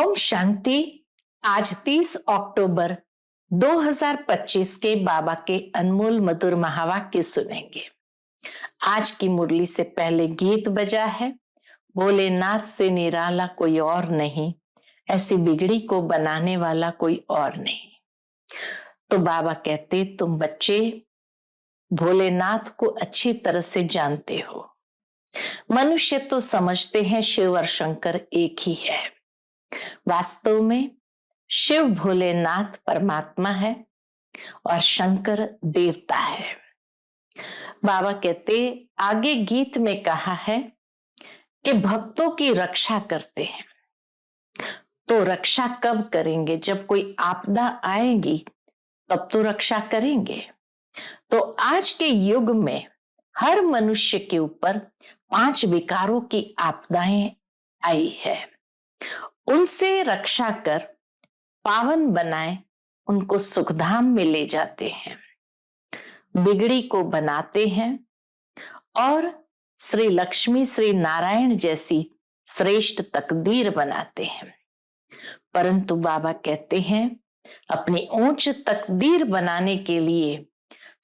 ओम शांति। आज 30 अक्टूबर 2025 के बाबा के अनमोल मधुर महावाक्य सुनेंगे। आज की मुरली से पहले गीत बजा है, भोलेनाथ से निराला कोई और नहीं, ऐसी बिगड़ी को बनाने वाला कोई और नहीं। तो बाबा कहते, तुम बच्चे भोलेनाथ को अच्छी तरह से जानते हो। मनुष्य तो समझते हैं शिव और शंकर एक ही है। वास्तव में शिव भोलेनाथ परमात्मा है और शंकर देवता है। बाबा कहते, आगे गीत में कहा है कि भक्तों की रक्षा करते हैं। तो रक्षा कब करेंगे? जब कोई आपदा आएगी तब तो रक्षा करेंगे। तो आज के युग में हर मनुष्य के ऊपर 5 विकारों की आपदाएं आई है। उनसे रक्षा कर पावन बनाए उनको सुखधाम में ले जाते हैं, बिगड़ी को बनाते हैं और श्री लक्ष्मी श्री नारायण जैसी श्रेष्ठ तकदीर बनाते हैं। परंतु बाबा कहते हैं, अपनी ऊंच तकदीर बनाने के लिए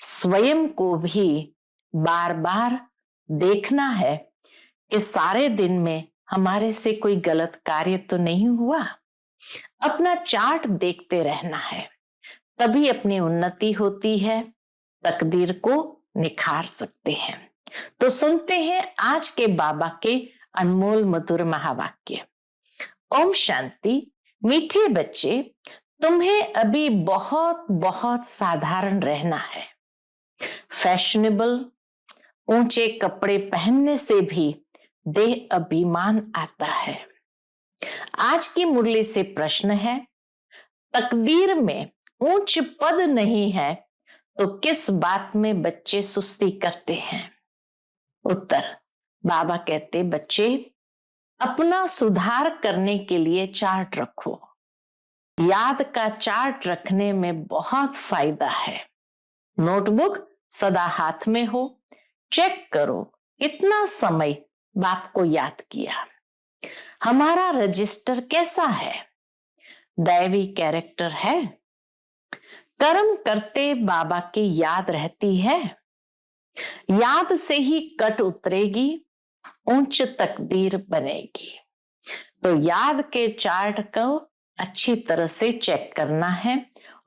स्वयं को भी बार बार देखना है कि सारे दिन में हमारे से कोई गलत कार्य तो नहीं हुआ। अपना चार्ट देखते रहना है, तभी अपनी उन्नति होती है, तकदीर को निखार सकते हैं। तो सुनते हैं आज के बाबा के अनमोल मधुर महावाक्य। ओम शांति। मीठे बच्चे, तुम्हें अभी बहुत बहुत साधारण रहना है। फैशनेबल ऊंचे कपड़े पहनने से भी देह अभिमान आता है। आज की मुरली से प्रश्न है, तकदीर में ऊंच पद नहीं है तो किस बात में बच्चे सुस्ती करते हैं? उत्तर, बाबा कहते, बच्चे अपना सुधार करने के लिए चार्ट रखो। याद का चार्ट रखने में बहुत फायदा है। नोटबुक सदा हाथ में हो, चेक करो कितना समय बाप को याद किया। हमारा रजिस्टर कैसा है? दैवी कैरेक्टर है? कर्म करते बाबा की याद रहती है? याद से ही कट उतरेगी, उच्च तकदीर बनेगी। तो याद के चार्ट को अच्छी तरह से चेक करना है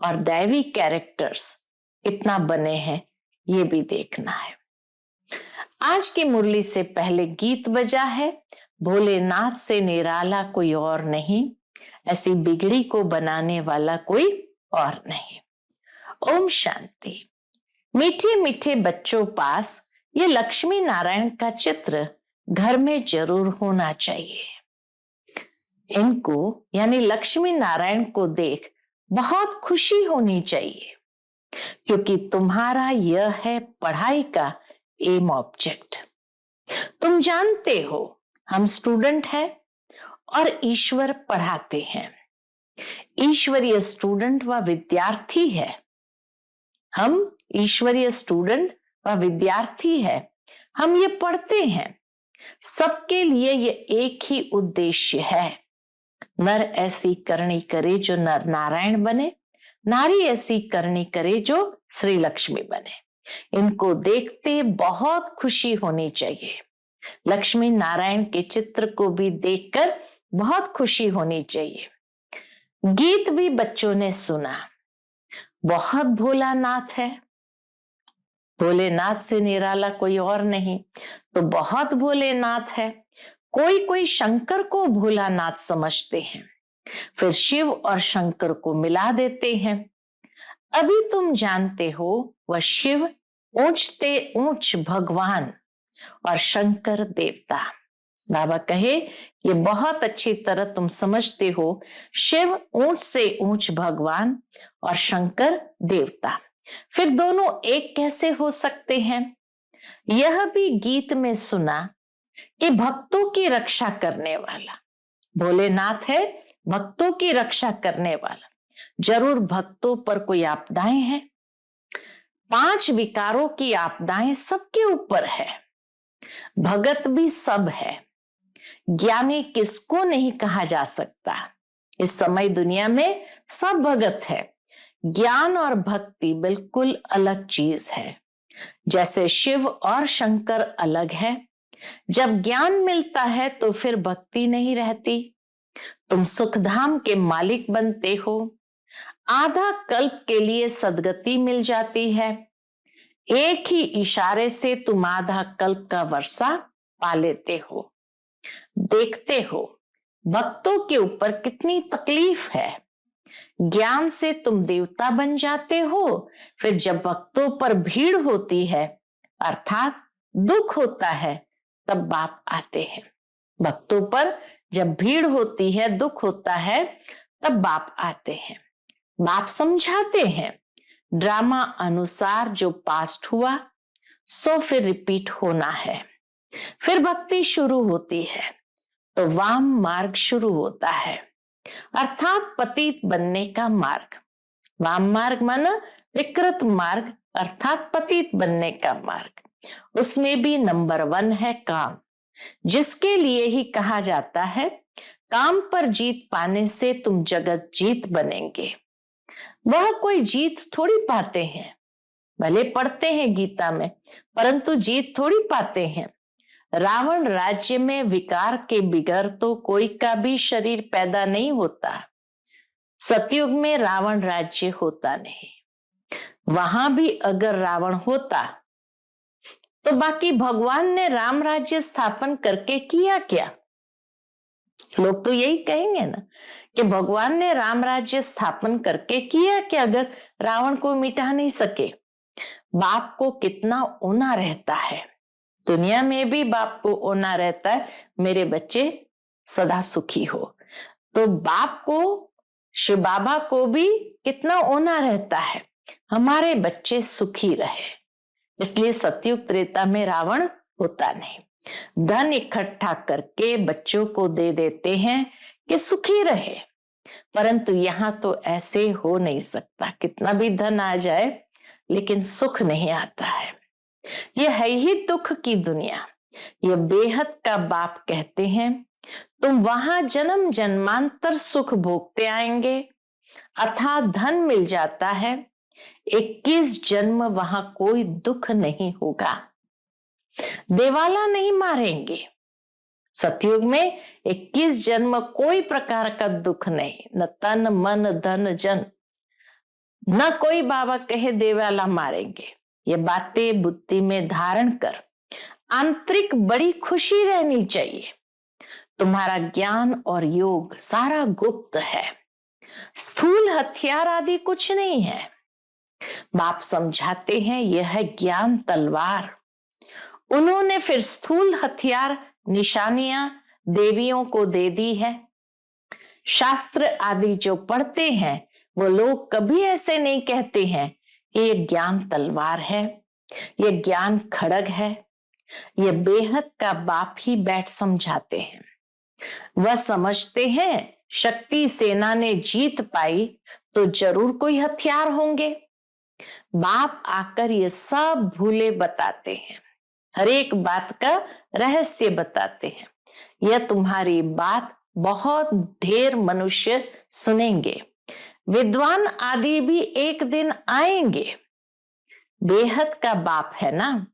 और दैवी कैरेक्टर्स कितना बने हैं ये भी देखना है। आज की मुरली से पहले गीत बजा है, भोलेनाथ से निराला कोई और नहीं, ऐसी बिगड़ी को बनाने वाला कोई और नहीं। ओम शांति। मीठे मीठे बच्चों पास ये लक्ष्मी नारायण का चित्र घर में जरूर होना चाहिए। इनको यानी लक्ष्मी नारायण को देख बहुत खुशी होनी चाहिए, क्योंकि तुम्हारा यह है पढ़ाई का एम ऑब्जेक्ट। तुम जानते हो हम स्टूडेंट हैं और ईश्वर पढ़ाते हैं। ईश्वरीय स्टूडेंट व विद्यार्थी है। हम ईश्वरीय स्टूडेंट व विद्यार्थी है। हम ये पढ़ते हैं। सबके लिए ये एक ही उद्देश्य है, नर ऐसी करनी करे जो नर नारायण बने, नारी ऐसी करनी करे जो श्री लक्ष्मी बने। इनको देखते बहुत खुशी होनी चाहिए। लक्ष्मी नारायण के चित्र को भी देखकर बहुत खुशी होनी चाहिए। गीत भी बच्चों ने सुना, बहुत भोलानाथ है, भोलेनाथ से निराला कोई और नहीं, तो बहुत भोलेनाथ है। कोई कोई शंकर को भोलानाथ समझते हैं, फिर शिव और शंकर को मिला देते हैं। अभी तुम जानते हो वह शिव ऊंचते ऊंच भगवान और शंकर देवता। बाबा कहे, ये बहुत अच्छी तरह तुम समझते हो, शिव ऊंच से ऊंच भगवान और शंकर देवता। फिर दोनों एक कैसे हो सकते हैं? यह भी गीत में सुना कि भक्तों की रक्षा करने वाला भोलेनाथ है, भक्तों की रक्षा करने वाला। जरूर भक्तों पर कोई आपदाएं हैं। 5 विकारों की आपदाएं सबके ऊपर है। भगत भी सब है। ज्ञानी किसको नहीं कहा जा सकता, इस समय दुनिया में सब भगत है। ज्ञान और भक्ति बिल्कुल अलग चीज है। जैसे शिव और शंकर अलग है, जब ज्ञान मिलता है तो फिर भक्ति नहीं रहती। तुम सुखधाम के मालिक बनते हो। आधा कल्प के लिए सदगति मिल जाती है। एक ही इशारे से तुम आधा कल्प का वर्षा पा लेते हो। देखते हो भक्तों के ऊपर कितनी तकलीफ है। ज्ञान से तुम देवता बन जाते हो, फिर जब भक्तों पर भीड़ होती है अर्थात दुख होता है तब बाप आते हैं। भक्तों पर जब भीड़ होती है, दुख होता है, तब बाप आते हैं। बाप समझाते हैं ड्रामा अनुसार जो पास्ट हुआ सो फिर रिपीट होना है। फिर भक्ति शुरू होती है तो वाम मार्ग शुरू होता है, अर्थात पतित बनने का मार्ग। वाम मार्ग माना विकृत मार्ग, अर्थात पतित बनने का मार्ग। उसमें भी नंबर 1 है काम, जिसके लिए ही कहा जाता है काम पर जीत पाने से तुम जगत जीत बनेंगे। वह कोई जीत थोड़ी पाते हैं, भले पढ़ते हैं गीता में, परंतु जीत थोड़ी पाते हैं। रावण राज्य में विकार के बिगर तो कोई का भी शरीर पैदा नहीं होता। सतयुग में रावण राज्य होता नहीं। वहां भी अगर रावण होता तो बाकी भगवान ने राम राज्य स्थापन करके किया क्या? लोग तो यही कहेंगे ना कि भगवान ने राम राज्य स्थापन करके किया क्या, अगर रावण को मिटा नहीं सके। बाप को कितना ओना रहता है, दुनिया में भी बाप को ओना रहता है मेरे बच्चे सदा सुखी हो। तो बाप को, शिव बाबा को भी कितना ओना रहता है हमारे बच्चे सुखी रहे। इसलिए सतयुग त्रेता में रावण होता नहीं। धन इकट्ठा करके बच्चों को दे देते हैं कि सुखी रहे, परंतु यहां तो ऐसे हो नहीं सकता। कितना भी धन आ जाए लेकिन सुख नहीं आता है। यह है ही दुख की दुनिया। यह बेहद का बाप कहते हैं तुम वहां जन्म जन्मांतर सुख भोगते आएंगे, अथाह धन मिल जाता है। 21 जन्म वहां कोई दुख नहीं होगा, देवाला नहीं मारेंगे। सतयुग में 21 जन्म कोई प्रकार का दुख नहीं, न तन मन धन जन, न कोई बाबा कहे देवाला मारेंगे। ये बातें बुद्धि में धारण कर आंतरिक बड़ी खुशी रहनी चाहिए। तुम्हारा ज्ञान और योग सारा गुप्त है, स्थूल हथियार आदि कुछ नहीं है। बाप समझाते हैं यह है ज्ञान तलवार। उन्होंने फिर स्थूल हथियार निशानियां देवियों को दे दी है। शास्त्र आदि जो पढ़ते हैं वो लोग कभी ऐसे नहीं कहते हैं कि ये ज्ञान तलवार है, ये ज्ञान खड़ग है। ये बेहद का बाप ही बैठ समझाते हैं। वह समझते हैं शक्ति सेना ने जीत पाई तो जरूर कोई हथियार होंगे। बाप आकर ये सब भूले बताते हैं, हर एक बात का रहस्य बताते हैं। यह तुम्हारी बात बहुत ढेर मनुष्य सुनेंगे, विद्वान आदि भी एक दिन आएंगे। बेहद का बाप है ना,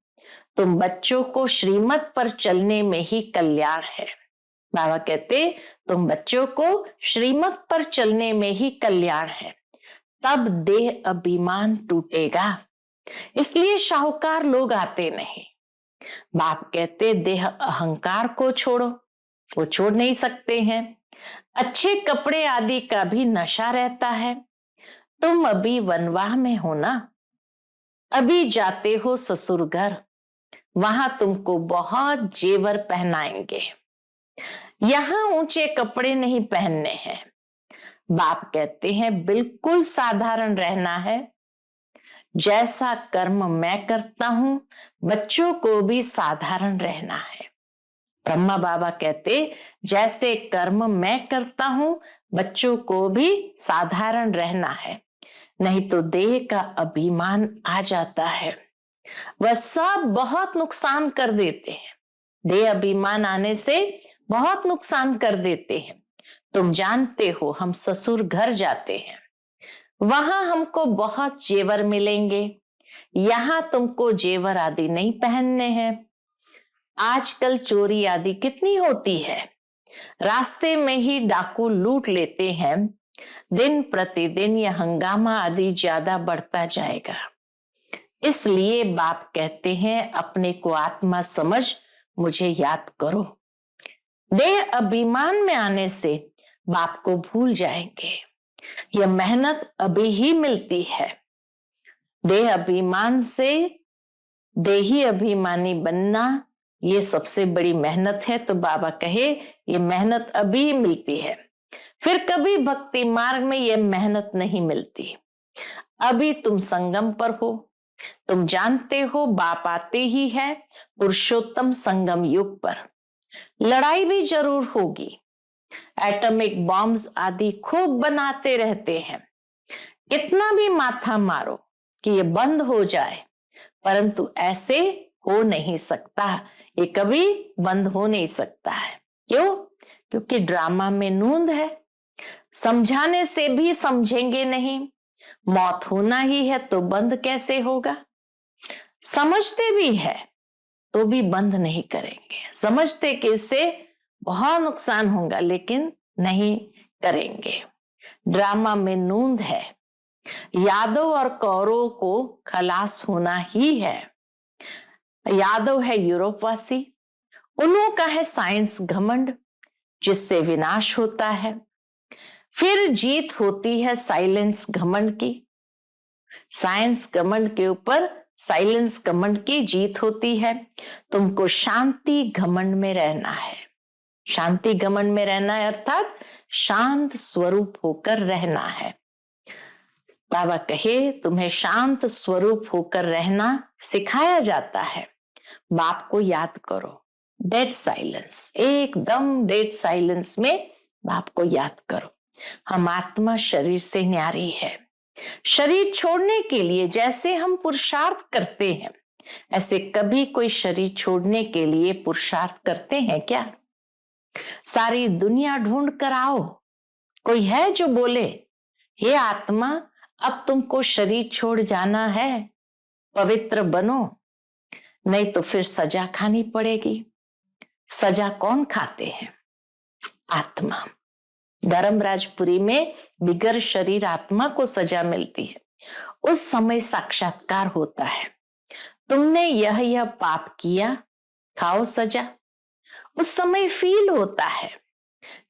तुम बच्चों को श्रीमत पर चलने में ही कल्याण है। बाबा कहते तुम बच्चों को श्रीमत पर चलने में ही कल्याण है, तब देह अभिमान टूटेगा। इसलिए शाहूकार लोग आते नहीं। बाप कहते देह अहंकार को छोड़ो, वो छोड़ नहीं सकते हैं। अच्छे कपड़े आदि का भी नशा रहता है। तुम अभी वनवाह में हो ना, अभी जाते हो ससुर घर, वहां तुमको बहुत जेवर पहनाएंगे। यहां ऊंचे कपड़े नहीं पहनने हैं। बाप कहते हैं बिल्कुल साधारण रहना है। जैसा कर्म मैं करता हूं बच्चों को भी साधारण रहना है। ब्रह्मा बाबा कहते जैसे कर्म मैं करता हूं बच्चों को भी साधारण रहना है, नहीं तो देह का अभिमान आ जाता है। वह सब बहुत नुकसान कर देते हैं। देह अभिमान आने से बहुत नुकसान कर देते हैं। तुम जानते हो हम ससुर घर जाते हैं, वहां हमको बहुत जेवर मिलेंगे, यहाँ तुमको जेवर आदि नहीं पहनने हैं। आजकल चोरी आदि कितनी होती है, रास्ते में ही डाकू लूट लेते हैं। दिन प्रतिदिन यह हंगामा आदि ज्यादा बढ़ता जाएगा। इसलिए बाप कहते हैं अपने को आत्मा समझ मुझे याद करो। देह अभिमान में आने से बाप को भूल जाएंगे। यह मेहनत अभी ही मिलती है। देह अभिमान से देही अभिमानी बनना ये सबसे बड़ी मेहनत है। तो बाबा कहे ये मेहनत अभी ही मिलती है, फिर कभी भक्ति मार्ग में ये मेहनत नहीं मिलती। अभी तुम संगम पर हो, तुम जानते हो बाप आते ही है पुरुषोत्तम संगम युग पर। लड़ाई भी जरूर होगी, एटॉमिक बॉम्ब्स आदि खूब बनाते रहते हैं। कितना भी माथा मारो कि ये बंद हो जाए, परंतु ऐसे हो नहीं सकता, ये कभी बंद हो नहीं सकता है। क्यों? क्योंकि ड्रामा में नूंद है, समझाने से भी समझेंगे नहीं। मौत होना ही है तो बंद कैसे होगा? समझते भी है तो भी बंद नहीं करेंगे। समझते कि इससे बहुत नुकसान होगा, लेकिन नहीं करेंगे। ड्रामा में नूंद है, यादव और कौरव को खलास होना ही है। यादव है यूरोपवासी, उन्हों का है साइंस घमंड जिससे विनाश होता है। फिर जीत होती है साइलेंस घमंड की। साइंस घमंड के ऊपर साइलेंस घमंड की जीत होती है। तुमको शांति घमंड में रहना है। शांति घमंड में रहना है अर्थात शांत स्वरूप होकर रहना है। बाबा कहे तुम्हें शांत स्वरूप होकर रहना सिखाया जाता है। बाप को याद करो, डेड साइलेंस, एकदम डेड साइलेंस में बाप को याद करो। हम आत्मा शरीर से न्यारी है। शरीर छोड़ने के लिए जैसे हम पुरुषार्थ करते हैं, ऐसे कभी कोई शरीर छोड़ने के लिए पुरुषार्थ करते हैं क्या? सारी दुनिया ढूंढ कर आओ, कोई है जो बोले हे आत्मा अब तुमको शरीर छोड़ जाना है, पवित्र बनो, नहीं तो फिर सजा खानी पड़ेगी। सजा कौन खाते हैं? आत्मा। धर्मराजपुरी में बिगर शरीर आत्मा को सजा मिलती है। उस समय साक्षात्कार होता है, तुमने यह पाप किया, खाओ सजा। उस समय फील होता है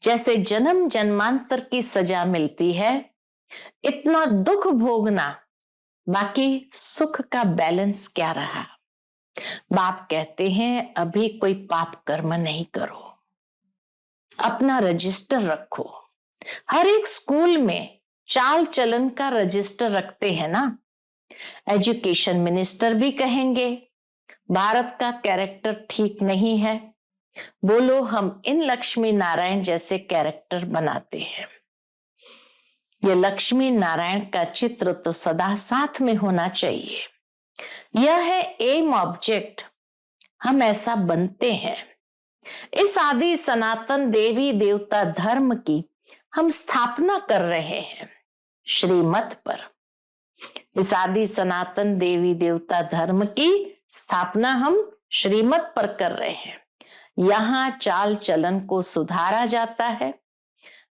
जैसे जन्म जन्मांतर की सजा मिलती है। इतना दुख भोगना, बाकी सुख का बैलेंस क्या रहा? बाप कहते हैं अभी कोई पाप कर्म नहीं करो, अपना रजिस्टर रखो। हर एक स्कूल में चाल चलन का रजिस्टर रखते हैं ना। एजुकेशन मिनिस्टर भी कहेंगे भारत का कैरेक्टर ठीक नहीं है, बोलो हम इन लक्ष्मी नारायण जैसे कैरेक्टर बनाते हैं। ये लक्ष्मी नारायण का चित्र तो सदा साथ में होना चाहिए। यह है एम ऑब्जेक्ट, हम ऐसा बनते हैं। इस आदि सनातन देवी देवता धर्म की हम स्थापना कर रहे हैं श्रीमत पर। इस आदि सनातन देवी देवता धर्म की स्थापना हम श्रीमत पर कर रहे हैं। यहाँ चाल चलन को सुधारा जाता है।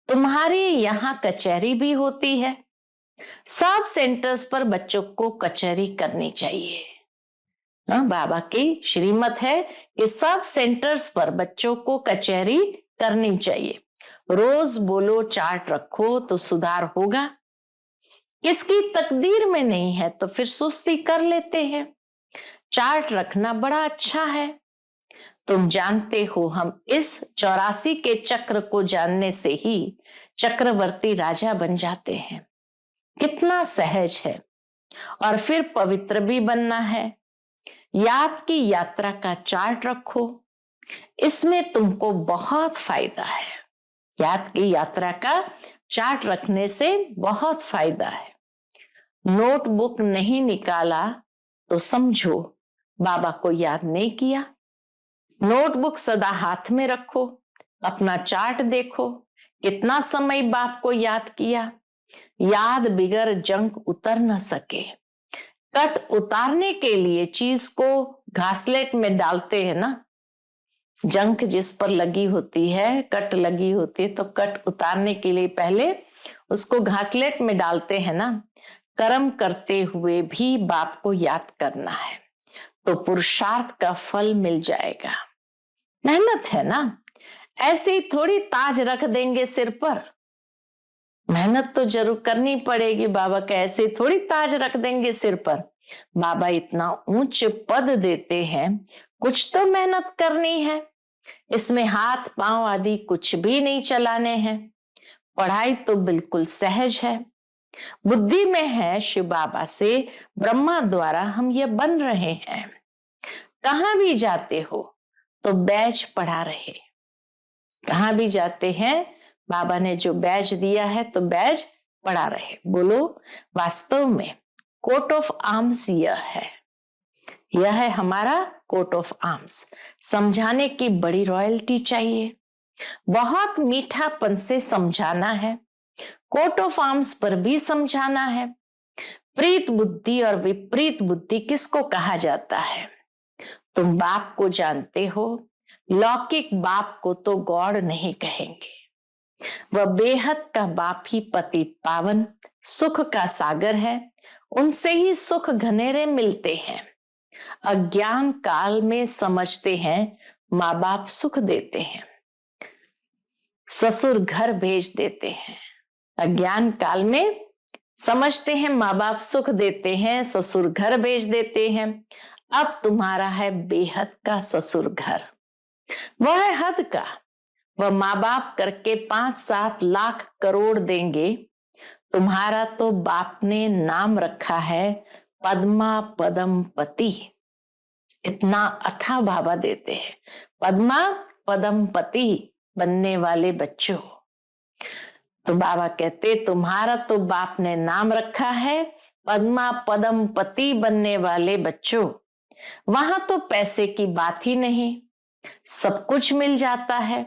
तुम्हारी यहाँ कचहरी भी होती है। सब सेंटर्स पर बच्चों को कचहरी करनी चाहिए। बाबा की श्रीमत है कि सब सेंटर्स पर बच्चों को कचहरी करनी चाहिए। रोज बोलो चार्ट रखो तो सुधार होगा। किसकी तकदीर में नहीं है तो फिर सुस्ती कर लेते हैं। चार्ट रखना बड़ा अच्छा है। तुम जानते हो हम इस 84 के चक्र को जानने से ही चक्रवर्ती राजा बन जाते हैं। कितना सहज है। और फिर पवित्र भी बनना है। याद की यात्रा का चार्ट रखो, इसमें तुमको बहुत फायदा है। याद की यात्रा का चार्ट रखने से बहुत फायदा है। नोटबुक नहीं निकाला तो समझो बाबा को याद नहीं किया। नोटबुक सदा हाथ में रखो, अपना चार्ट देखो कितना समय बाप को याद किया, याद बिगर जंक उतर न सके। कट उतारने के लिए चीज को घासलेट में डालते हैं ना, जंक जिस पर लगी होती है, कट लगी होती है, तो कट उतारने के लिए पहले उसको घासलेट में डालते हैं ना। कर्म करते हुए भी बाप को याद करना है तो पुरुषार्थ का फल मिल जाएगा। मेहनत है ना, ऐसे ही थोड़ी ताज रख देंगे सिर पर, मेहनत तो जरूर करनी पड़ेगी। बाबा का ऐसे थोड़ी ताज रख देंगे सिर पर। बाबा इतना ऊंच पद देते हैं, कुछ तो मेहनत करनी है। इसमें हाथ पांव आदि कुछ भी नहीं चलाने हैं। पढ़ाई तो बिल्कुल सहज है, बुद्धि में है। शिव बाबा से ब्रह्मा द्वारा हम ये बन रहे हैं। कहां भी जाते हो तो बैज पढ़ा रहे, कहां भी जाते हैं बाबा ने जो बैज दिया है तो बैज पढ़ा रहे। बोलो, वास्तव में कोट ऑफ आर्म्स यह है हमारा कोट ऑफ आर्म्स। समझाने की बड़ी रॉयल्टी चाहिए, बहुत मीठापन से समझाना है। कोट ऑफ आर्म्स पर भी समझाना है। प्रीत बुद्धि और विपरीत बुद्धि किसको कहा जाता है? तुम बाप को जानते हो, लौकिक बाप को तो गॉड नहीं कहेंगे। वह बेहद का बाप ही पतित पावन सुख का सागर है। उनसे ही सुख घनेरे मिलते हैं। अज्ञान काल में समझते हैं माँ बाप सुख देते हैं, ससुर घर भेज देते हैं। अज्ञान काल में समझते हैं माँ बाप सुख देते हैं, ससुर घर भेज देते हैं। अब तुम्हारा है बेहद का ससुर घर, वह है हद का। वह माँ बाप करके 5-7 लाख करोड़ देंगे। तुम्हारा तो बाप ने नाम रखा है पद्मा पदम पति। इतना अथा बाबा देते हैं, पद्मा पदम पति बनने वाले बच्चों। तो बाबा कहते तुम्हारा तो बाप ने नाम रखा है पद्मा पदम पति बनने वाले बच्चों। वहां तो पैसे की बात ही नहीं, सब कुछ मिल जाता है।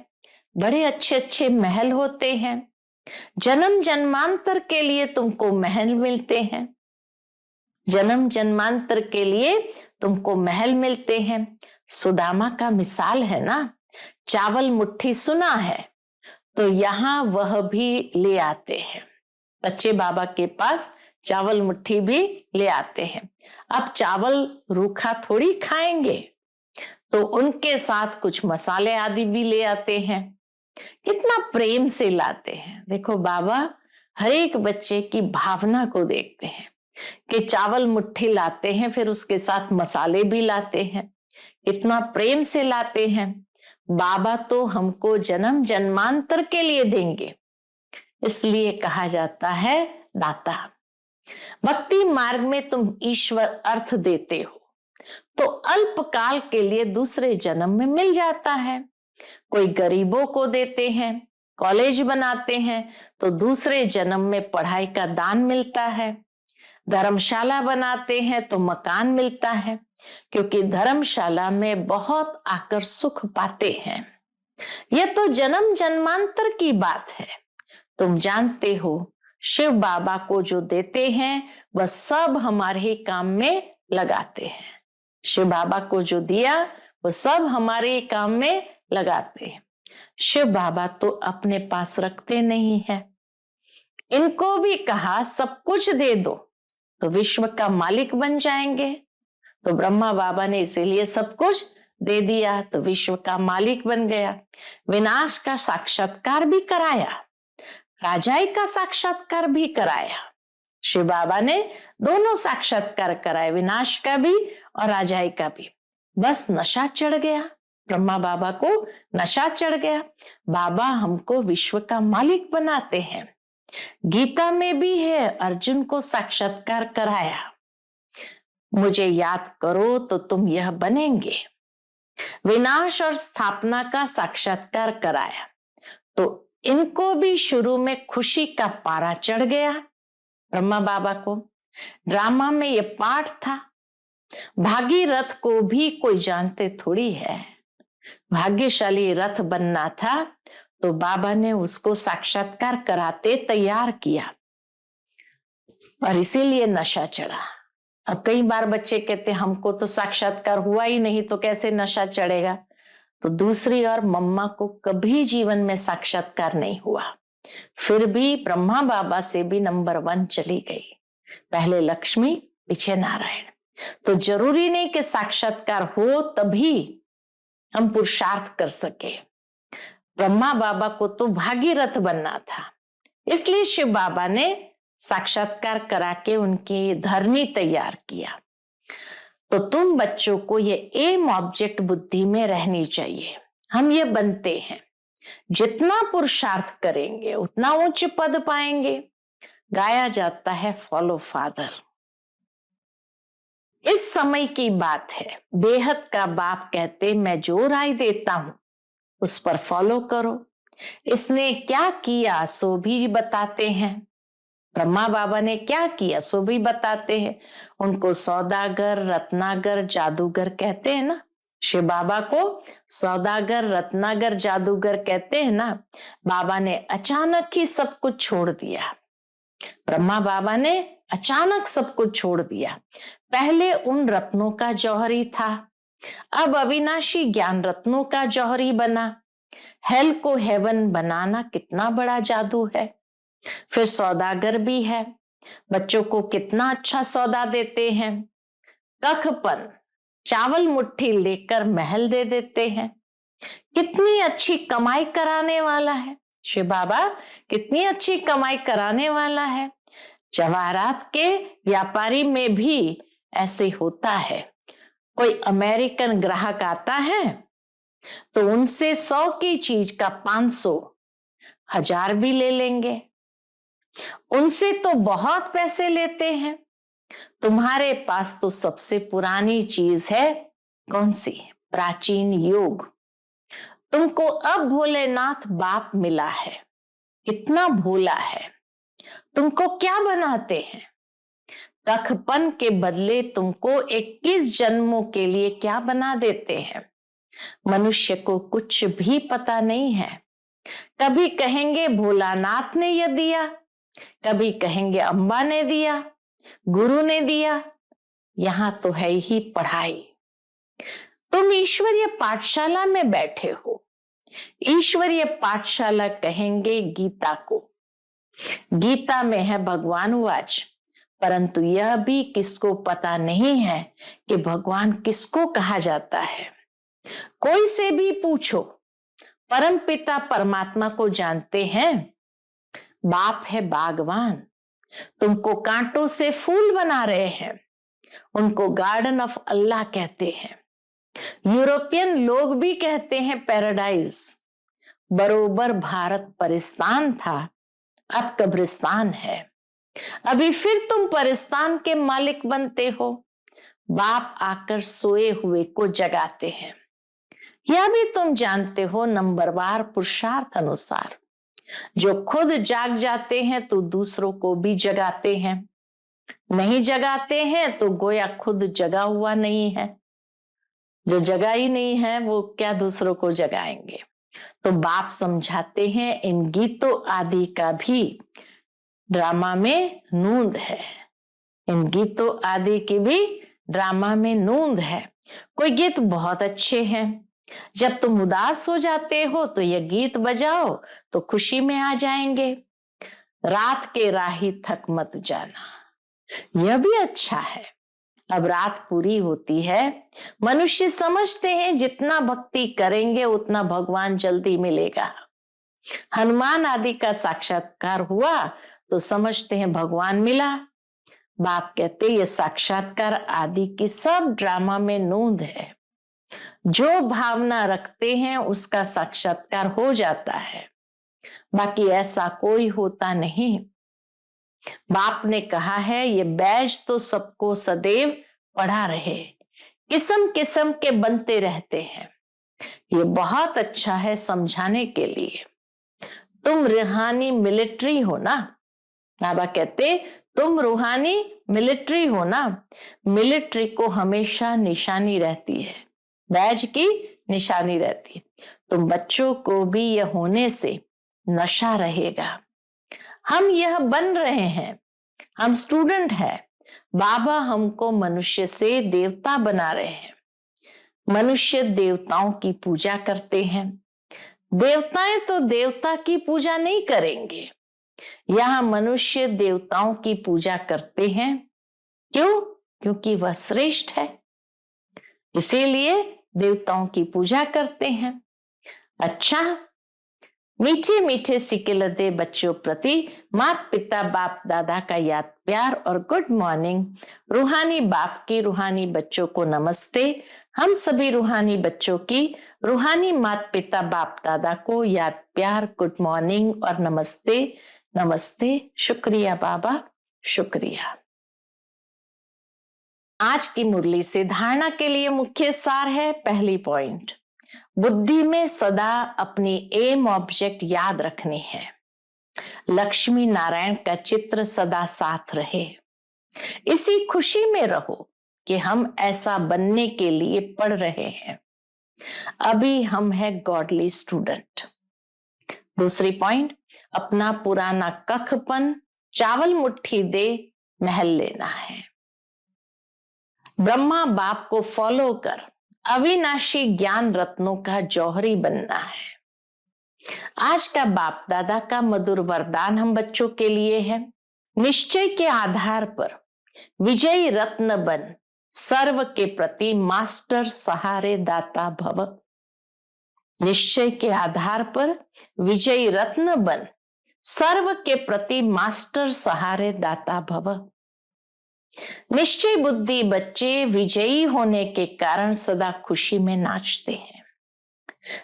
बड़े अच्छे अच्छे महल होते हैं, जन्म जन्मांतर के लिए तुमको महल मिलते हैं, जन्म जन्मांतर के लिए तुमको महल मिलते हैं। सुदामा का मिसाल है ना, चावल मुट्ठी सुना है तो यहां वह भी ले आते हैं। बच्चे बाबा के पास चावल मुट्ठी भी ले आते हैं। अब चावल रूखा थोड़ी खाएंगे, तो उनके साथ कुछ मसाले आदि भी ले आते हैं। कितना प्रेम से लाते हैं। देखो बाबा हर एक बच्चे की भावना को देखते हैं कि चावल मुट्ठी लाते हैं, फिर उसके साथ मसाले भी लाते हैं। कितना प्रेम से लाते हैं। बाबा तो हमको जन्म जन्मांतर के लिए देंगे, इसलिए कहा जाता है दाता। भक्ति मार्ग में तुम ईश्वर अर्थ देते हो तो अल्पकाल के लिए दूसरे जन्म में मिल जाता है। कोई गरीबों को देते हैं, कॉलेज बनाते हैं तो दूसरे जन्म में पढ़ाई का दान मिलता है। धर्मशाला बनाते हैं तो मकान मिलता है, क्योंकि धर्मशाला में बहुत आकर सुख पाते हैं। यह तो जन्म जन्मांतर की बात है। तुम जानते हो शिव बाबा को जो देते हैं वह सब हमारे ही काम में लगाते हैं। शिव बाबा को जो दिया वो सब हमारे ही काम में लगाते हैं। शिव बाबा तो अपने पास रखते नहीं है। इनको भी कहा सब कुछ दे दो तो विश्व का मालिक बन जाएंगे। तो ब्रह्मा बाबा ने इसीलिए सब कुछ दे दिया तो विश्व का मालिक बन गया। विनाश का साक्षात्कार भी कराया, राजाई का साक्षात्कार भी कराया। शिव बाबा ने दोनों साक्षात्कार कराए, विनाश का भी और राजाई का भी। बस नशा चढ़ गया, ब्रह्मा बाबा को नशा चढ़ गया। बाबा हमको विश्व का मालिक बनाते हैं। गीता में भी है, अर्जुन को साक्षात्कार कराया, मुझे याद करो तो तुम यह बनेंगे। विनाश और स्थापना का साक्षात्कार कराया तो इनको भी शुरू में खुशी का पारा चढ़ गया। ब्रह्मा बाबा को ड्रामा में ये पाठ था। भागीरथ को भी कोई जानते थोड़ी है। भाग्यशाली रथ बनना था तो बाबा ने उसको साक्षात्कार कराते तैयार किया और इसीलिए नशा चढ़ा। अब कई बार बच्चे कहते हमको तो साक्षात्कार हुआ ही नहीं तो कैसे नशा चढ़ेगा। तो दूसरी ओर मम्मा को कभी जीवन में साक्षात्कार नहीं हुआ, फिर भी ब्रह्मा बाबा से भी नंबर 1 चली गई। पहले लक्ष्मी, पीछे नारायण। तो जरूरी नहीं कि साक्षात्कार हो तभी हम पुरुषार्थ कर सके। ब्रह्मा बाबा को तो भागीरथ बनना था, इसलिए शिव बाबा ने साक्षात्कार करा के उनकी धरनी तैयार किया। तो तुम बच्चों को ये एम ऑब्जेक्ट बुद्धि में रहनी चाहिए। हम ये बनते हैं, जितना पुरुषार्थ करेंगे उतना उच्च पद पाएंगे। गाया जाता है फॉलो फादर। इस समय की बात है, बेहद का बाप कहते मैं जो राय देता हूं उस पर फॉलो करो। इसने क्या किया सो भी बताते हैं। ब्रह्मा बाबा ने क्या किया सो भी बताते हैं। उनको सौदागर, रत्नागर, जादूगर कहते हैं ना। शिव बाबा को सौदागर, रत्नागर, जादूगर कहते हैं ना। बाबा ने अचानक ही सब कुछ छोड़ दिया। ब्रह्मा बाबा ने अचानक सब कुछ छोड़ दिया। पहले उन रत्नों का जौहरी था, अब अविनाशी ज्ञान रत्नों का जौहरी बना। हेल को हेवन बनाना कितना बड़ा जादू है। फिर सौदागर भी है, बच्चों को कितना अच्छा सौदा देते हैं। कखपन, चावल मुट्ठी लेकर महल दे देते हैं। कितनी अच्छी कमाई कराने वाला है शिव बाबा, कितनी अच्छी कमाई कराने वाला है। जवाहरात के व्यापारी में भी ऐसे होता है। कोई अमेरिकन ग्राहक आता है तो उनसे 100 की चीज का 500, 1000 भी ले लेंगे। उनसे तो बहुत पैसे लेते हैं। तुम्हारे पास तो सबसे पुरानी चीज है, कौन सी? प्राचीन योग। तुमको अब भोलेनाथ बाप मिला है, कितना भोला है। तुमको क्या बनाते हैं? कखपन के बदले तुमको 21 जन्मों के लिए क्या बना देते हैं। मनुष्य को कुछ भी पता नहीं है। कभी कहेंगे भोलानाथ ने यह दिया, कभी कहेंगे अम्बा ने दिया, गुरु ने दिया। यहां तो है ही पढ़ाई। तुम ईश्वरीय पाठशाला में बैठे हो। ईश्वरीय पाठशाला कहेंगे गीता को। गीता में है भगवान वाच, परंतु यह भी किसको पता नहीं है कि भगवान किसको कहा जाता है। कोई से भी पूछो, परम पिता परमात्मा को जानते हैं? बाप है बागवान, तुमको कांटों से फूल बना रहे हैं। उनको गार्डन ऑफ अल्लाह कहते हैं। यूरोपियन लोग भी कहते हैं पैराडाइज। बरोबर भारत परिस्तान था, अब कब्रिस्तान है। अभी फिर तुम परिस्तान के मालिक बनते हो। बाप आकर सोए हुए को जगाते हैं। यह भी तुम जानते हो नंबरवार पुरुषार्थ अनुसार। जो खुद जाग जाते हैं तो दूसरों को भी जगाते हैं, नहीं जगाते हैं तो गोया खुद जगा हुआ नहीं है। जो जगा ही नहीं है वो क्या दूसरों को जगाएंगे। तो बाप समझाते हैं इन गीतों आदि का भी ड्रामा में नूंद है। इन गीतों आदि की भी ड्रामा में नूंद है। कोई गीत बहुत अच्छे हैं, जब तुम उदास हो जाते हो तो ये गीत बजाओ तो खुशी में आ जाएंगे। रात के राही थक मत जाना, यह भी अच्छा है। अब रात पूरी होती है। मनुष्य समझते हैं जितना भक्ति करेंगे उतना भगवान जल्दी मिलेगा। हनुमान आदि का साक्षात्कार हुआ तो समझते हैं भगवान मिला। बाप कहते ये साक्षात्कार आदि की सब ड्रामा में नूंद है। जो भावना रखते हैं उसका साक्षात्कार हो जाता है, बाकी ऐसा कोई होता नहीं। बाप ने कहा है ये बैज तो सबको सदैव पढ़ा रहे, किस्म किस्म के बनते रहते हैं। ये बहुत अच्छा है समझाने के लिए। तुम रूहानी मिलिट्री हो ना। बाबा कहते तुम रूहानी मिलिट्री हो ना। मिलिट्री को हमेशा निशानी रहती है, बैज की निशानी रहती है। तो बच्चों को भी यह होने से नशा रहेगा। हम यह बन रहे हैं, हम स्टूडेंट हैं, बाबा हमको मनुष्य से देवता बना रहे हैं। मनुष्य देवताओं की पूजा करते हैं, देवताएं तो देवता की पूजा नहीं करेंगे। यहां मनुष्य देवताओं की पूजा करते हैं। क्यों? क्योंकि वह श्रेष्ठ है, इसीलिए देवताओं की पूजा करते हैं। अच्छा, मीठे मीठे सिक्के लदे बच्चों प्रति माता पिता बाप दादा का याद प्यार और गुड मॉर्निंग। रूहानी बाप की रूहानी बच्चों को नमस्ते। हम सभी रूहानी बच्चों की रूहानी माता पिता बाप दादा को याद प्यार, गुड मॉर्निंग और नमस्ते। नमस्ते। शुक्रिया बाबा, शुक्रिया। आज की मुरली से धारणा के लिए मुख्य सार है। पहली पॉइंट, बुद्धि में सदा अपनी एम ऑब्जेक्ट याद रखनी है। लक्ष्मी नारायण का चित्र सदा साथ रहे। इसी खुशी में रहो कि हम ऐसा बनने के लिए पढ़ रहे हैं। अभी हम हैं गॉडली स्टूडेंट। दूसरी पॉइंट, अपना पुराना कखपन चावल मुट्ठी दे महल लेना है। ब्रह्मा बाप को फॉलो कर अविनाशी ज्ञान रत्नों का जौहरी बनना है। आज का बाप दादा का मधुर वरदान हम बच्चों के लिए है। निश्चय के आधार पर विजयी रत्न बन, सर्व के प्रति मास्टर सहारे दाता भव। निश्चय के आधार पर विजयी रत्न बन, सर्व के प्रति मास्टर सहारे दाता भव। निश्चय बुद्धि बच्चे विजयी होने के कारण सदा खुशी में नाचते हैं।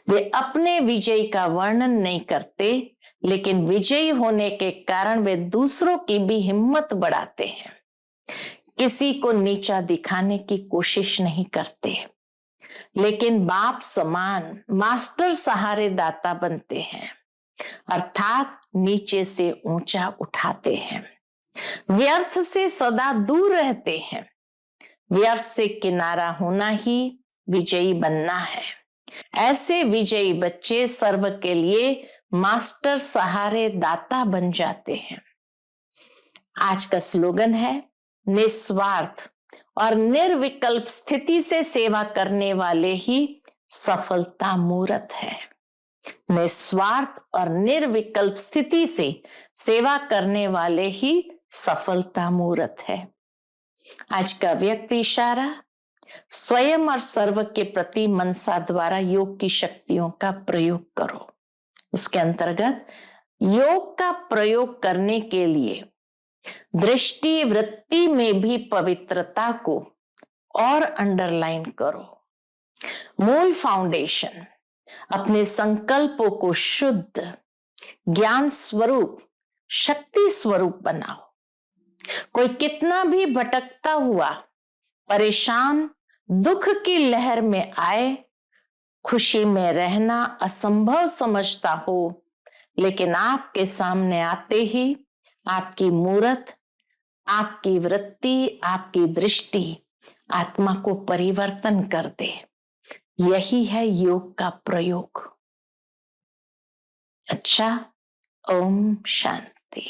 वे अपने विजय का वर्णन नहीं करते, लेकिन विजयी होने के कारण वे दूसरों की भी हिम्मत बढ़ाते हैं। किसी को नीचा दिखाने की कोशिश नहीं करते, लेकिन बाप समान मास्टर सहारे दाता बनते हैं, अर्थात नीचे से ऊंचा उठाते हैं। व्यर्थ से सदा दूर रहते हैं। व्यर्थ से किनारा होना ही विजयी बनना है। ऐसे विजयी बच्चे सर्व के लिए मास्टर सहारे दाता बन जाते हैं। आज का स्लोगन है, निस्वार्थ और निर्विकल्प स्थिति से सेवा करने वाले ही सफलता मूर्त है। निस्वार्थ और निर्विकल्प स्थिति से सेवा करने वाले ही सफलता मूर्त है। आज का व्यक्ति इशारा, स्वयं और सर्व के प्रति मनसा द्वारा योग की शक्तियों का प्रयोग करो। उसके अंतर्गत योग का प्रयोग करने के लिए दृष्टि वृत्ति में भी पवित्रता को और अंडरलाइन करो। मूल फाउंडेशन, अपने संकल्पों को शुद्ध ज्ञान स्वरूप, शक्ति स्वरूप बनाओ। कोई कितना भी भटकता हुआ, परेशान, दुख की लहर में आए, खुशी में रहना असंभव समझता हो, लेकिन आपके सामने आते ही आपकी मूर्त, आपकी वृत्ति, आपकी दृष्टि आत्मा को परिवर्तन कर दे। यही है योग का प्रयोग। अच्छा, ओम शांति।